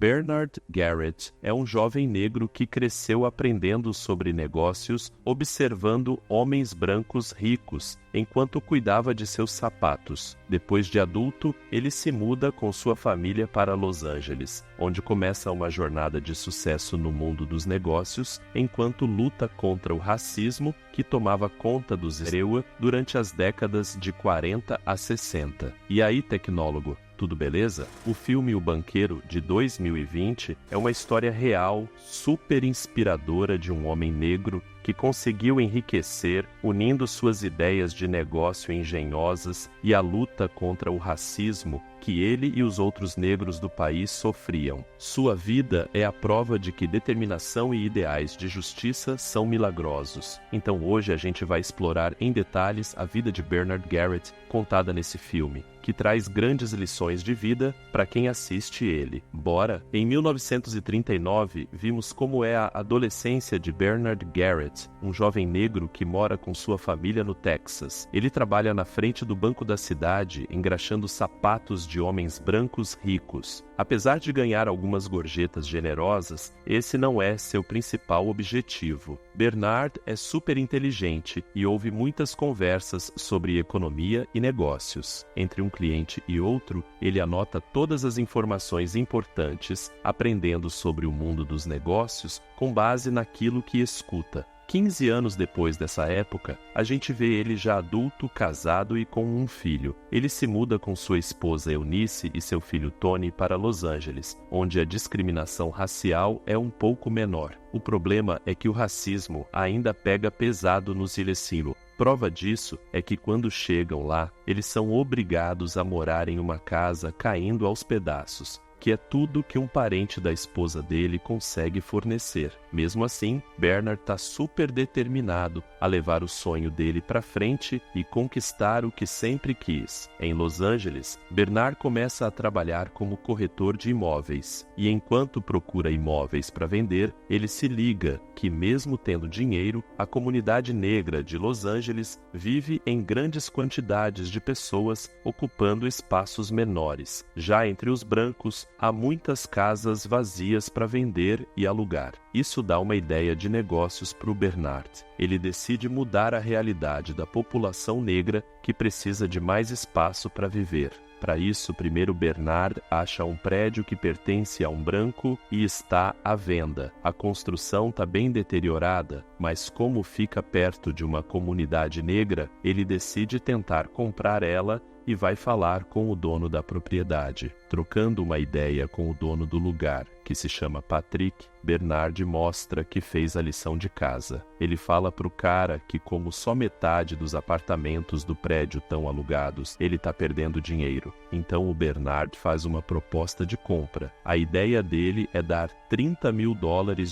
Bernard Garrett é um jovem negro que cresceu aprendendo sobre negócios, observando homens brancos ricos, enquanto cuidava de seus sapatos. Depois de adulto, ele se muda com sua família para Los Angeles, onde começa uma jornada de sucesso no mundo dos negócios, enquanto luta contra o racismo que tomava conta dos Erewa durante as décadas de 40 a 60. E aí, tecnólogo? Tudo beleza? O filme O Banqueiro, de 2020, é uma história real, super inspiradora de um homem negro que conseguiu enriquecer, unindo suas ideias de negócio engenhosas e a luta contra o racismo que ele e os outros negros do país sofriam. Sua vida é a prova de que determinação e ideais de justiça são milagrosos. Então hoje a gente vai explorar em detalhes a vida de Bernard Garrett contada nesse filme, que traz grandes lições de vida para quem assiste ele. Bora? Em 1939, vimos como é a adolescência de Bernard Garrett, um jovem negro que mora com sua família no Texas. Ele trabalha na frente do banco da cidade, engraxando sapatos de homens brancos ricos. Apesar de ganhar algumas gorjetas generosas, esse não é seu principal objetivo. Bernard é super inteligente e ouve muitas conversas sobre economia e negócios. Entre um cliente e outro, ele anota todas as informações importantes, aprendendo sobre o mundo dos negócios com base naquilo que escuta. 15 anos depois dessa época, a gente vê ele já adulto, casado e com um filho. Ele se muda com sua esposa Eunice e seu filho Tony para Los Angeles, onde a discriminação racial é um pouco menor. O problema é que o racismo ainda pega pesado no Silecilo. Prova disso é que quando chegam lá, eles são obrigados a morar em uma casa caindo aos pedaços, que é tudo que um parente da esposa dele consegue fornecer. Mesmo assim, Bernard está super determinado a levar o sonho dele para frente e conquistar o que sempre quis. Em Los Angeles, Bernard começa a trabalhar como corretor de imóveis, e enquanto procura imóveis para vender, ele se liga que, mesmo tendo dinheiro, a comunidade negra de Los Angeles vive em grandes quantidades de pessoas ocupando espaços menores. Já entre os brancos, há muitas casas vazias para vender e alugar. Isso dá uma ideia de negócios para o Bernard. Ele decide mudar a realidade da população negra que precisa de mais espaço para viver. Para isso, primeiro Bernard acha um prédio que pertence a um branco e está à venda. A construção está bem deteriorada, mas como fica perto de uma comunidade negra, ele decide tentar comprar ela e vai falar com o dono da propriedade. Trocando uma ideia com o dono do lugar, que se chama Patrick, Bernard mostra que fez a lição de casa. Ele fala pro cara que, como só metade dos apartamentos do prédio estão alugados, ele tá perdendo dinheiro. Então o Bernard faz uma proposta de compra. A ideia dele é dar $30 mil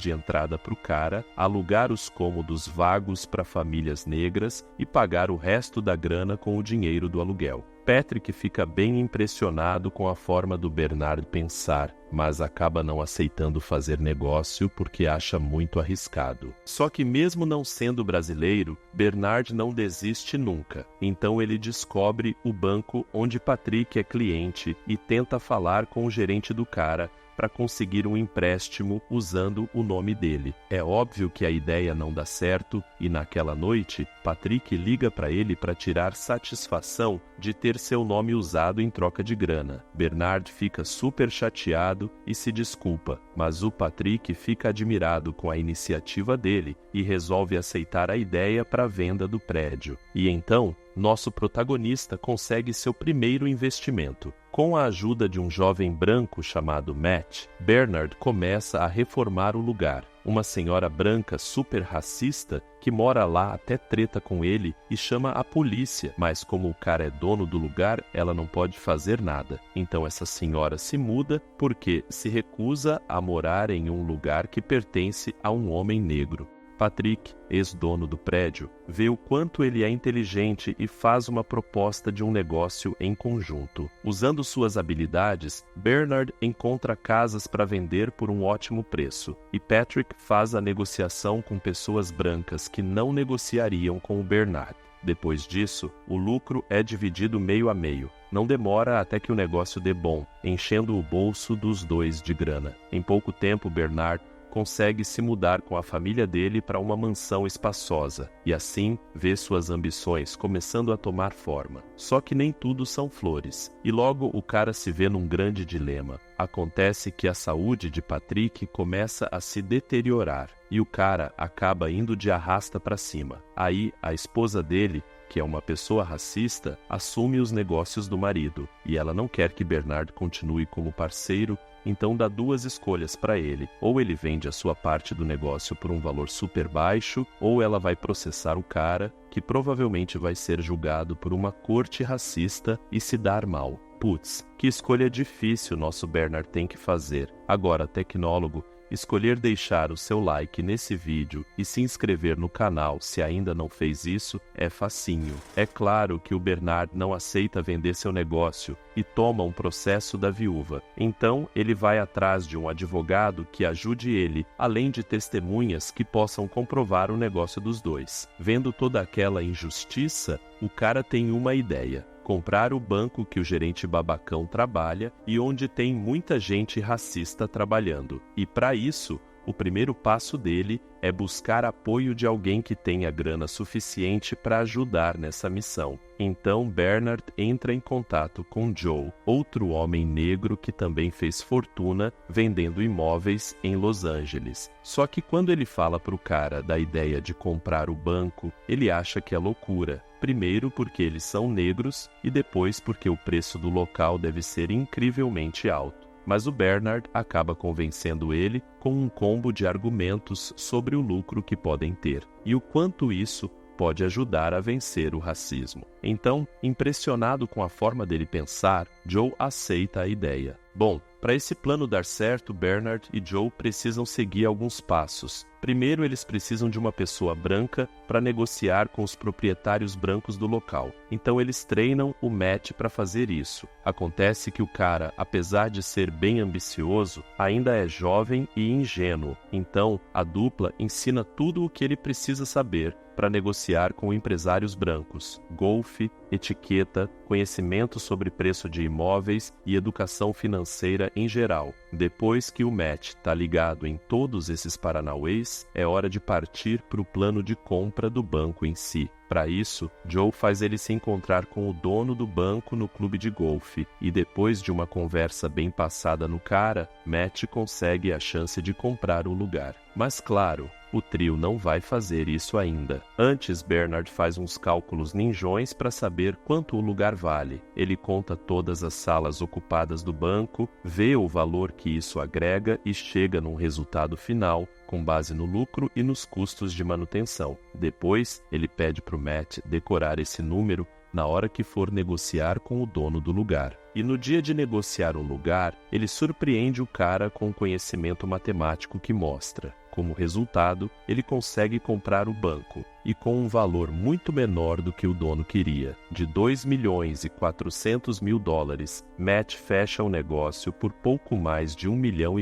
de entrada pro cara, alugar os cômodos vagos para famílias negras e pagar o resto da grana com o dinheiro do aluguel. Patrick fica bem impressionado com a forma do Bernard pensar, mas acaba não aceitando fazer negócio porque acha muito arriscado. Só que mesmo não sendo brasileiro, Bernard não desiste nunca. Então ele descobre o banco onde Patrick é cliente e tenta falar com o gerente do cara para conseguir um empréstimo usando o nome dele. É óbvio que a ideia não dá certo e naquela noite, Patrick liga para ele para tirar satisfação de ter seu nome usado em troca de grana. Bernard fica super chateado e se desculpa, mas o Patrick fica admirado com a iniciativa dele e resolve aceitar a ideia para a venda do prédio. E então, nosso protagonista consegue seu primeiro investimento. Com a ajuda de um jovem branco chamado Matt, Bernard começa a reformar o lugar. Uma senhora branca super racista que mora lá até treta com ele e chama a polícia, mas como o cara é dono do lugar, ela não pode fazer nada. Então essa senhora se muda porque se recusa a morar em um lugar que pertence a um homem negro. Patrick, ex-dono do prédio, vê o quanto ele é inteligente e faz uma proposta de um negócio em conjunto. Usando suas habilidades, Bernard encontra casas para vender por um ótimo preço, e Patrick faz a negociação com pessoas brancas que não negociariam com o Bernard. Depois disso, o lucro é dividido meio a meio. Não demora até que o negócio dê bom, enchendo o bolso dos dois de grana. Em pouco tempo, Bernard consegue se mudar com a família dele para uma mansão espaçosa e assim vê suas ambições começando a tomar forma. Só que nem tudo são flores, e logo o cara se vê num grande dilema. Acontece que a saúde de Patrick começa a se deteriorar e o cara acaba indo de arrasta para cima. Aí a esposa dele, que é uma pessoa racista, assume os negócios do marido e ela não quer que Bernard continue como parceiro. Então dá duas escolhas para ele: ou ele vende a sua parte do negócio por um valor super baixo, ou ela vai processar o cara, que provavelmente vai ser julgado por uma corte racista e se dar mal. Putz, que escolha difícil nosso Bernard tem que fazer. Agora, tecnólogo, escolher deixar o seu like nesse vídeo e se inscrever no canal se ainda não fez isso é facinho. É claro que o Bernard não aceita vender seu negócio e toma um processo da viúva. Então ele vai atrás de um advogado que ajude ele, além de testemunhas que possam comprovar o negócio dos dois. Vendo toda aquela injustiça, o cara tem uma ideia: comprar o banco que o gerente babacão trabalha e onde tem muita gente racista trabalhando. E para isso, o primeiro passo dele é buscar apoio de alguém que tenha grana suficiente para ajudar nessa missão. Então Bernard entra em contato com Joe, outro homem negro que também fez fortuna vendendo imóveis em Los Angeles. Só que quando ele fala para o cara da ideia de comprar o banco, ele acha que é loucura. Primeiro porque eles são negros e depois porque o preço do local deve ser incrivelmente alto. Mas o Bernard acaba convencendo ele com um combo de argumentos sobre o lucro que podem ter e o quanto isso pode ajudar a vencer o racismo. Então, impressionado com a forma dele pensar, Joe aceita a ideia. Bom, para esse plano dar certo, Bernard e Joe precisam seguir alguns passos. Primeiro, eles precisam de uma pessoa branca para negociar com os proprietários brancos do local. Então, eles treinam o Matt para fazer isso. Acontece que o cara, apesar de ser bem ambicioso, ainda é jovem e ingênuo. Então, a dupla ensina tudo o que ele precisa saber para negociar com empresários brancos: golfe, etiqueta, conhecimento sobre preço de imóveis e educação financeira em geral. Depois que o Matt está ligado em todos esses paranauês, é hora de partir para o plano de compra do banco em si. Para isso, Joe faz ele se encontrar com o dono do banco no clube de golfe e depois de uma conversa bem passada no cara, Matt consegue a chance de comprar o lugar. Mas claro, o trio não vai fazer isso ainda. Antes, Bernard faz uns cálculos ninjões para saber quanto o lugar vale. Ele conta todas as salas ocupadas do banco, vê o valor que isso agrega e chega num resultado final, com base no lucro e nos custos de manutenção. Depois, ele pede para o Matt decorar esse número na hora que for negociar com o dono do lugar. E no dia de negociar um lugar, ele surpreende o cara com um conhecimento matemático que mostra. Como resultado, ele consegue comprar o banco, e com um valor muito menor do que o dono queria, de 2.400.000 dólares, Matt fecha o negócio por pouco mais de $1,5 milhão.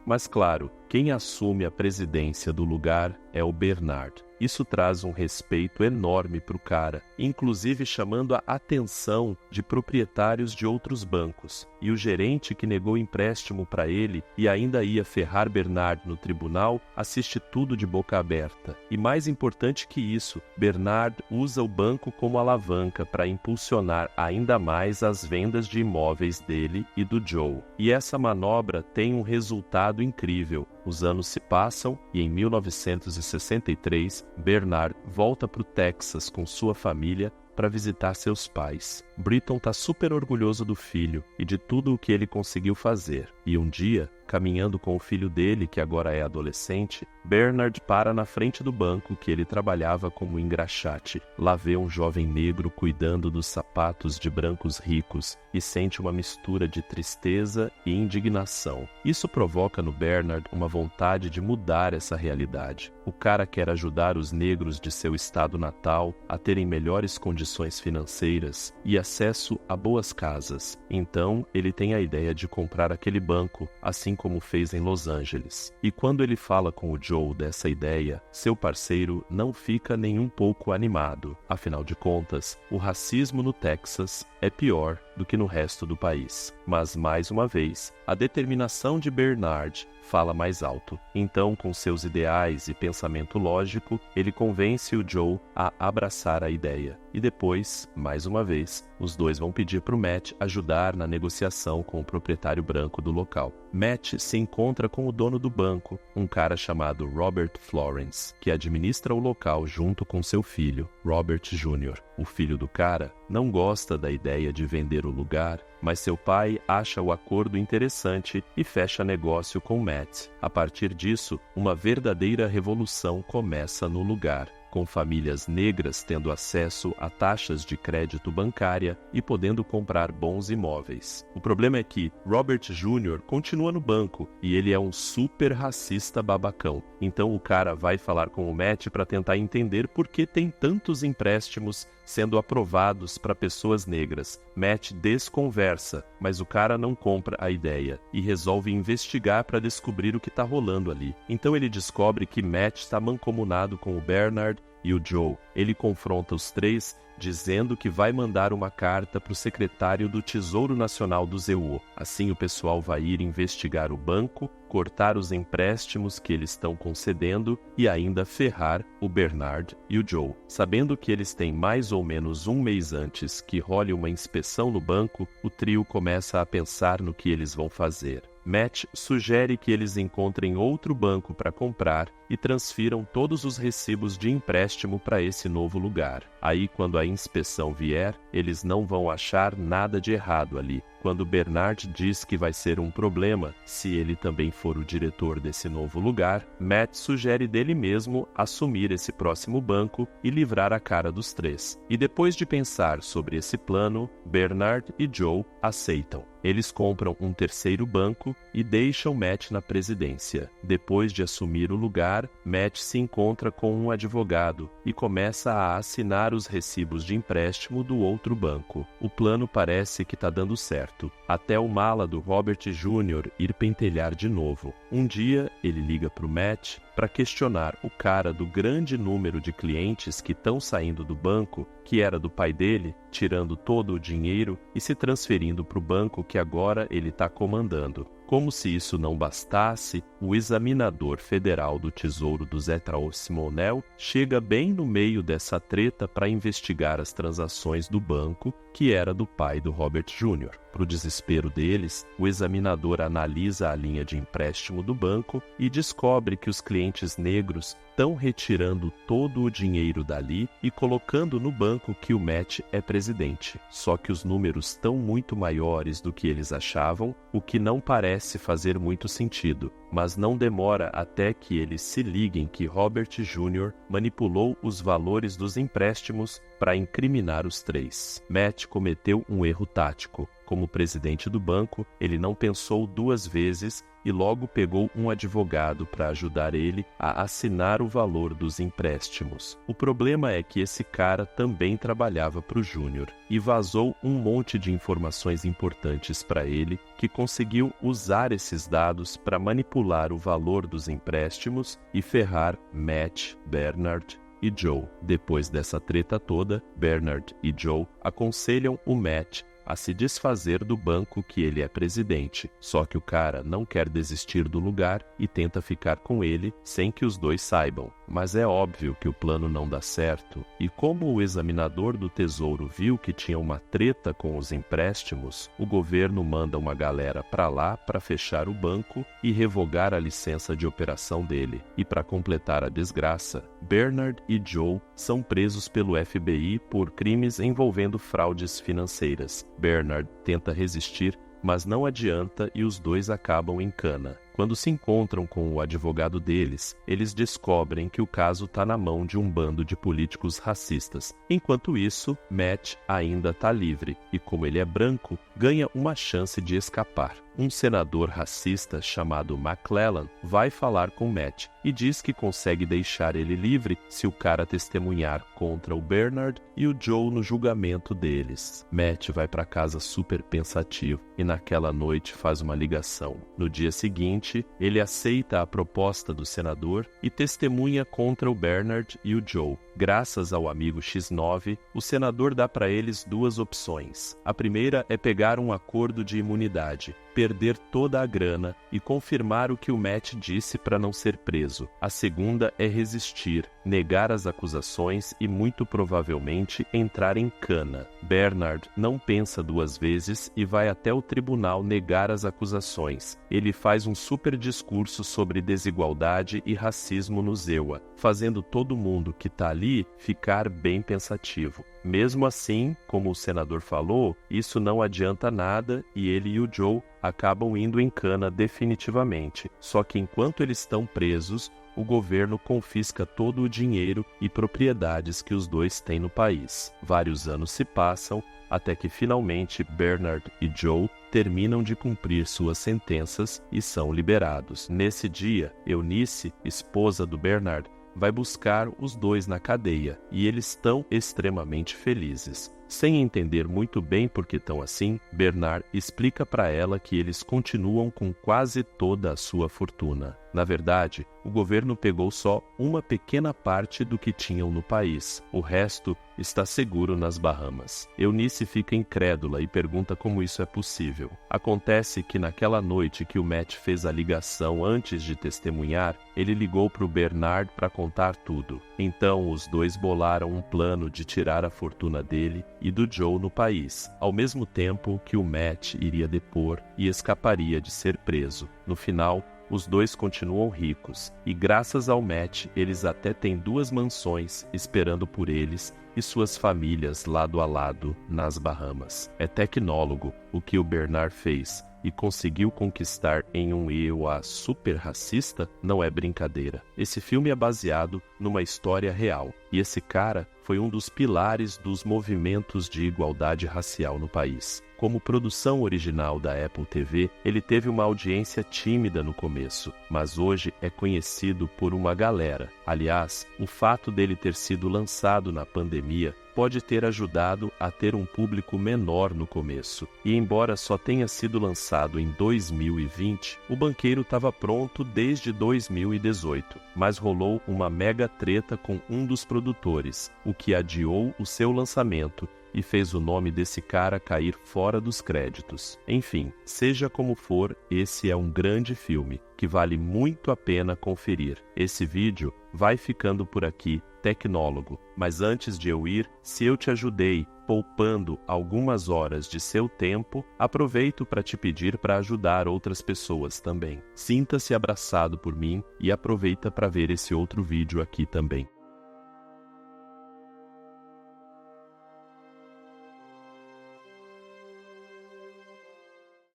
Mas claro, quem assume a presidência do lugar é o Bernard. Isso traz um respeito enorme para o cara, inclusive chamando a atenção de proprietários de outros bancos. E o gerente que negou empréstimo para ele e ainda ia ferrar Bernard no tribunal, assiste tudo de boca aberta. E mais importante que isso, Bernard usa o banco como alavanca para impulsionar ainda mais as vendas de imóveis dele e do Joe. E essa manobra tem um resultado incrível. Os anos se passam e em 1963, Bernard volta para o Texas com sua família para visitar seus pais. Britton está super orgulhoso do filho e de tudo o que ele conseguiu fazer. E um dia, caminhando com o filho dele, que agora é adolescente, Bernard para na frente do banco que ele trabalhava como engraxate. Lá vê um jovem negro cuidando dos sapatos de brancos ricos e sente uma mistura de tristeza e indignação. Isso provoca no Bernard uma vontade de mudar essa realidade. O cara quer ajudar os negros de seu estado natal a terem melhores condições financeiras e acesso a boas casas. Então, ele tem a ideia de comprar aquele banco, assim como fez em Los Angeles. E quando ele fala com o Joe Joe dessa ideia, seu parceiro não fica nem um pouco animado. Afinal de contas, o racismo no Texas é pior do que no resto do país. Mas, mais uma vez, a determinação de Bernard fala mais alto. Então, com seus ideais e pensamento lógico, ele convence o Joe a abraçar a ideia. E depois, mais uma vez, os dois vão pedir para o Matt ajudar na negociação com o proprietário branco do local. Matt se encontra com o dono do banco, um cara chamado Robert Florence, que administra o local junto com seu filho, Robert Jr. O filho do cara não gosta da ideia de vender o lugar, mas seu pai acha o acordo interessante e fecha negócio com Matt. A partir disso, uma verdadeira revolução começa no lugar, com famílias negras tendo acesso a taxas de crédito bancária e podendo comprar bons imóveis. O problema é que Robert Jr. continua no banco e ele é um super racista babacão. Então o cara vai falar com o Matt para tentar entender por que tem tantos empréstimos sendo aprovados para pessoas negras. Matt desconversa, mas o cara não compra a ideia e resolve investigar para descobrir o que está rolando ali. Então ele descobre que Matt está mancomunado com o Bernard e o Joe. Ele confronta os três, dizendo que vai mandar uma carta para o secretário do Tesouro Nacional do ZEU. Assim o pessoal vai ir investigar o banco, cortar os empréstimos que eles estão concedendo e ainda ferrar o Bernard e o Joe. Sabendo que eles têm mais ou menos um mês antes que role uma inspeção no banco, o trio começa a pensar no que eles vão fazer. Matt sugere que eles encontrem outro banco para comprar e transfiram todos os recibos de empréstimo para esse novo lugar. Aí, quando a inspeção vier, eles não vão achar nada de errado ali. Quando Bernard diz que vai ser um problema se ele também for o diretor desse novo lugar, Matt sugere dele mesmo assumir esse próximo banco e livrar a cara dos três. E depois de pensar sobre esse plano, Bernard e Joe aceitam. Eles compram um terceiro banco e deixam Matt na presidência. Depois de assumir o lugar, Matt se encontra com um advogado e começa a assinar os recibos de empréstimo do outro banco. O plano parece que está dando certo, até o mala do Robert Jr. ir pentelhar de novo. Um dia, ele liga para o Matt para questionar o cara do grande número de clientes que estão saindo do banco, que era do pai dele, tirando todo o dinheiro e se transferindo para o banco que agora ele está comandando. Como se isso não bastasse, o examinador federal do Tesouro do Zetraol Simonel chega bem no meio dessa treta para investigar as transações do banco, que era do pai do Robert Jr. Para o desespero deles, o examinador analisa a linha de empréstimo do banco e descobre que os clientes negros estão retirando todo o dinheiro dali e colocando no banco que o Matt é presidente. Só que os números estão muito maiores do que eles achavam, o que não parece fazer muito sentido. Mas não demora até que eles se liguem que Robert Jr. manipulou os valores dos empréstimos para incriminar os três. Matt cometeu um erro tático. Como presidente do banco, ele não pensou duas vezes e logo pegou um advogado para ajudar ele a assinar o valor dos empréstimos. O problema é que esse cara também trabalhava para o Júnior e vazou um monte de informações importantes para ele, que conseguiu usar esses dados para manipular o valor dos empréstimos e ferrar Matt, Bernard e Joe. Depois dessa treta toda, Bernard e Joe aconselham o Matt a se desfazer do banco que ele é presidente. Só que o cara não quer desistir do lugar e tenta ficar com ele sem que os dois saibam. Mas é óbvio que o plano não dá certo, e como o examinador do Tesouro viu que tinha uma treta com os empréstimos, o governo manda uma galera para lá para fechar o banco e revogar a licença de operação dele. E para completar a desgraça, Bernard e Joe são presos pelo FBI por crimes envolvendo fraudes financeiras. Bernard tenta resistir, mas não adianta e os dois acabam em cana. Quando se encontram com o advogado deles, eles descobrem que o caso está na mão de um bando de políticos racistas. Enquanto isso, Matt ainda está livre e, como ele é branco, ganha uma chance de escapar. um senador racista chamado McClellan vai falar com Matt e diz que consegue deixar ele livre se o cara testemunhar contra o Bernard e o Joe no julgamento deles. Matt vai para casa super pensativo e naquela noite faz uma ligação. No dia seguinte, ele aceita a proposta do senador e testemunha contra o Bernard e o Joe. Graças ao amigo X9, o senador dá para eles duas opções. A primeira é pegar um acordo de imunidade, perder toda a grana e confirmar o que o Matt disse para não ser preso. A segunda é resistir, negar as acusações e muito provavelmente entrar em cana. Bernard não pensa duas vezes e vai até o tribunal negar as acusações. Ele faz um super discurso sobre desigualdade e racismo no Zewa, fazendo todo mundo que está ali ficar bem pensativo. Mesmo assim, como o senador falou, isso não adianta nada e ele e o Joe acabam indo em cana definitivamente. Só que enquanto eles estão presos, o governo confisca todo o dinheiro e propriedades que os dois têm no país. Vários anos se passam até que finalmente Bernard e Joe terminam de cumprir suas sentenças e são liberados. Nesse dia, Eunice, esposa do Bernard, vai buscar os dois na cadeia e eles estão extremamente felizes. Sem entender muito bem por que estão assim, Bernard explica para ela que eles continuam com quase toda a sua fortuna. Na verdade, o governo pegou só uma pequena parte do que tinham no país. O resto está seguro nas Bahamas. Eunice fica incrédula e pergunta como isso é possível. Acontece que naquela noite que o Matt fez a ligação antes de testemunhar, ele ligou para o Bernard para contar tudo. Então, os dois bolaram um plano de tirar a fortuna dele e do Joe no país, ao mesmo tempo que o Matt iria depor e escaparia de ser preso. No final, os dois continuam ricos, e graças ao Matt, eles até têm 2 mansões esperando por eles e suas famílias lado a lado nas Bahamas. É tecnólogo o que o Bernard fez e conseguiu conquistar em um EUA super racista, não é brincadeira. Esse filme é baseado numa história real, e esse cara foi um dos pilares dos movimentos de igualdade racial no país. Como produção original da Apple TV, ele teve uma audiência tímida no começo, mas hoje é conhecido por uma galera. Aliás, o fato dele ter sido lançado na pandemia pode ter ajudado a ter um público menor no começo. E embora só tenha sido lançado em 2020, o Banqueiro estava pronto desde 2018, mas rolou uma mega treta com um dos produtores, o que adiou o seu lançamento e fez o nome desse cara cair fora dos créditos. Enfim, seja como for, esse é um grande filme que vale muito a pena conferir. Esse vídeo vai ficando por aqui, tecnólogo, mas antes de eu ir, se eu te ajudei poupando algumas horas de seu tempo, aproveito para te pedir para ajudar outras pessoas também. Sinta-se abraçado por mim e aproveita para ver esse outro vídeo aqui também.